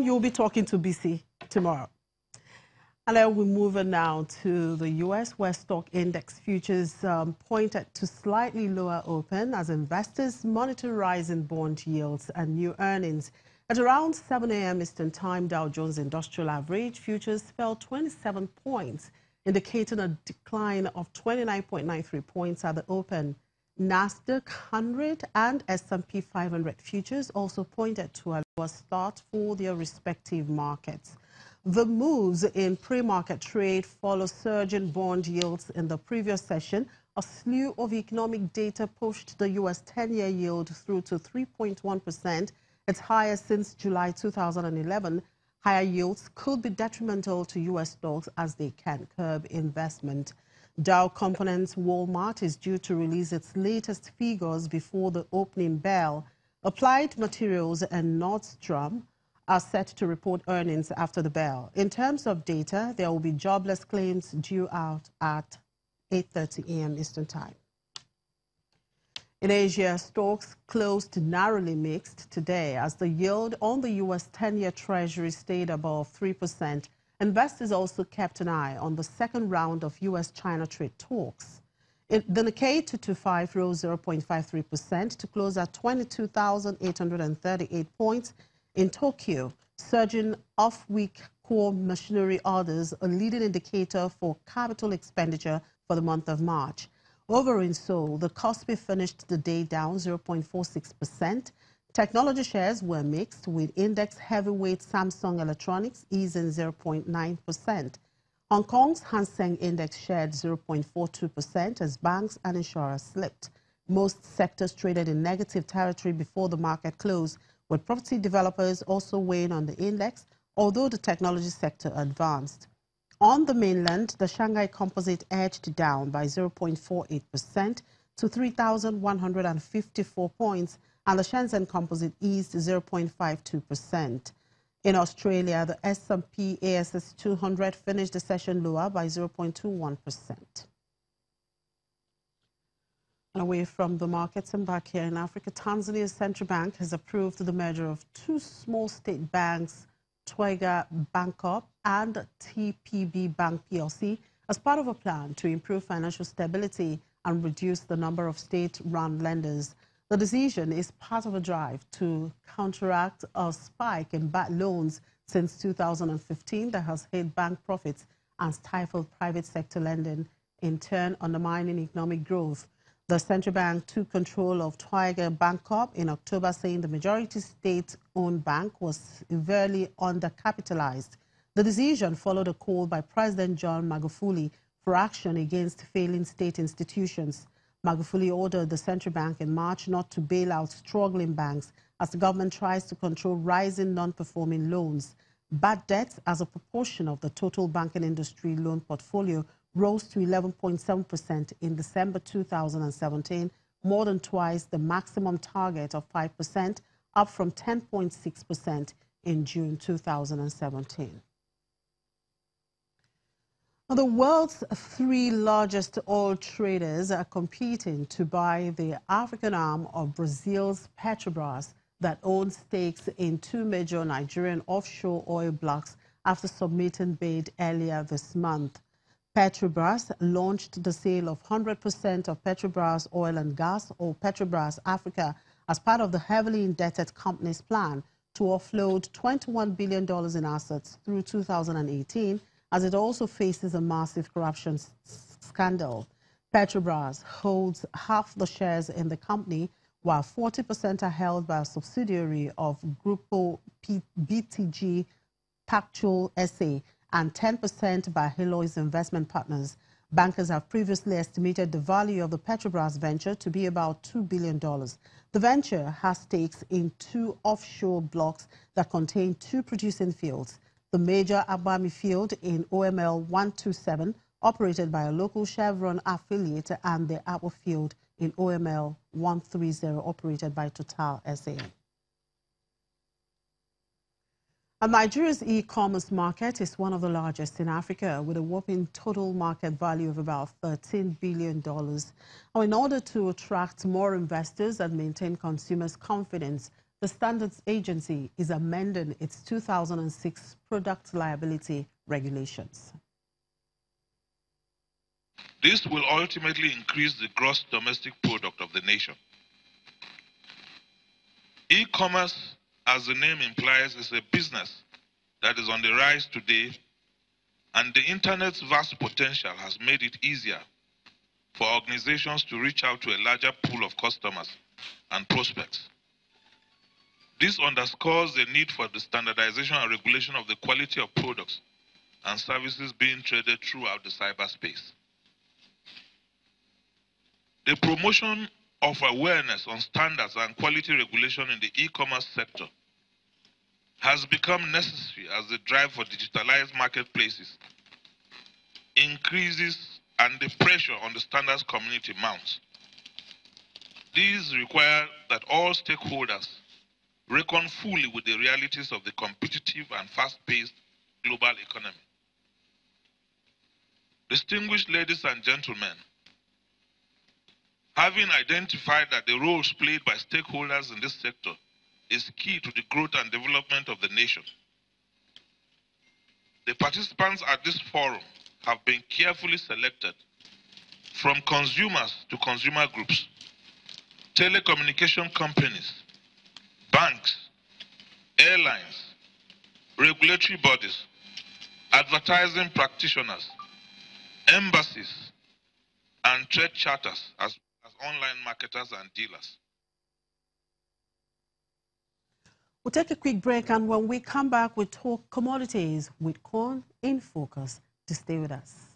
You'll be talking to BC tomorrow. And then we move on now to the U.S., where stock index futures pointed to slightly lower open as investors monitor rising bond yields and new earnings. At around 7 a.m. Eastern Time, Dow Jones Industrial Average futures fell 27 points, indicating a decline of 29.93 points at the open. Nasdaq 100 and S&P 500 futures also pointed to a lower start for their respective markets. The moves in pre-market trade follow surging bond yields in the previous session. A slew of economic data pushed the U.S. 10-year yield through to 3.1%, its highest since July 2011. Higher yields could be detrimental to U.S. stocks as they can curb investment. Dow Components Walmart is due to release its latest figures before the opening bell. Applied Materials and Nordstrom are set to report earnings after the bell. In terms of data, there will be jobless claims due out at 8:30 a.m. Eastern Time. In Asia, stocks closed narrowly mixed today as the yield on the U.S. 10-year Treasury stayed above 3%. Investors also kept an eye on the second round of U.S.-China trade talks. The Nikkei 225 rose 0.53% to close at 22,838 points. In Tokyo, surging off-week core machinery orders, a leading indicator for capital expenditure for the month of March. Over in Seoul, the Kospi finished the day down 0.46%. Technology shares were mixed, with index heavyweight Samsung Electronics easing 0.9%. Hong Kong's Hang Seng Index shared 0.42% as banks and insurers slipped. Most sectors traded in negative territory before the market closed, with property developers also weighing on the index, although the technology sector advanced. On the mainland, the Shanghai Composite edged down by 0.48% to 3,154 points, and the Shenzhen Composite eased 0.52%. In Australia, the S&P ASX 200 finished the session lower by 0.21%. Away from the markets and back here in Africa, Tanzania's central bank has approved the merger of two small state banks, Twiga Bancorp and TPB Bank PLC, as part of a plan to improve financial stability and reduce the number of state-run lenders. The decision is part of a drive to counteract a spike in bad loans since 2015 that has hit bank profits and stifled private sector lending, in turn undermining economic growth. The central bank took control of Twiga Bancorp in October, saying the majority state-owned bank was severely undercapitalized. The decision followed a call by President John Magufuli for action against failing state institutions. Magufuli ordered the central bank in March not to bail out struggling banks as the government tries to control rising non-performing loans. Bad debts as a proportion of the total banking industry loan portfolio rose to 11.7% in December 2017, more than twice the maximum target of 5%, up from 10.6% in June 2017. The world's three largest oil traders are competing to buy the African arm of Brazil's Petrobras that owns stakes in two major Nigerian offshore oil blocks after submitting bid earlier this month. Petrobras launched the sale of 100% of Petrobras Oil and Gas, or Petrobras Africa, as part of the heavily indebted company's plan to offload $21 billion in assets through 2018, as it also faces a massive corruption scandal. Petrobras holds half the shares in the company, while 40% are held by a subsidiary of Grupo BTG Pactual SA and 10% by Helois Investment Partners. Bankers have previously estimated the value of the Petrobras venture to be about $2 billion. The venture has stakes in two offshore blocks that contain two producing fields: the major Agbami field in OML 127, operated by a local Chevron affiliate, and the Apple field in OML 130, operated by Total SA. Nigeria's e-commerce market is one of the largest in Africa, with a whopping total market value of about $13 billion. Now, in order to attract more investors and maintain consumers' confidence, the Standards Agency is amending its 2006 Product Liability Regulations. This will ultimately increase the gross domestic product of the nation. E-commerce, as the name implies, is a business that is on the rise today, and the Internet's vast potential has made it easier for organizations to reach out to a larger pool of customers and prospects. This underscores the need for the standardization and regulation of the quality of products and services being traded throughout the cyberspace. The promotion of awareness on standards and quality regulation in the e-commerce sector has become necessary as the drive for digitalized marketplaces increases and the pressure on the standards community mounts. These require that all stakeholders reckon fully with the realities of the competitive and fast-paced global economy. Distinguished ladies and gentlemen, having identified that the roles played by stakeholders in this sector is key to the growth and development of the nation, the participants at this forum have been carefully selected from consumers to consumer groups, telecommunication companies, banks, airlines, regulatory bodies, advertising practitioners, embassies, and trade charters as online marketers and dealers. We'll take a quick break, and when we come back, we'll talk commodities with corn in focus. To stay with us.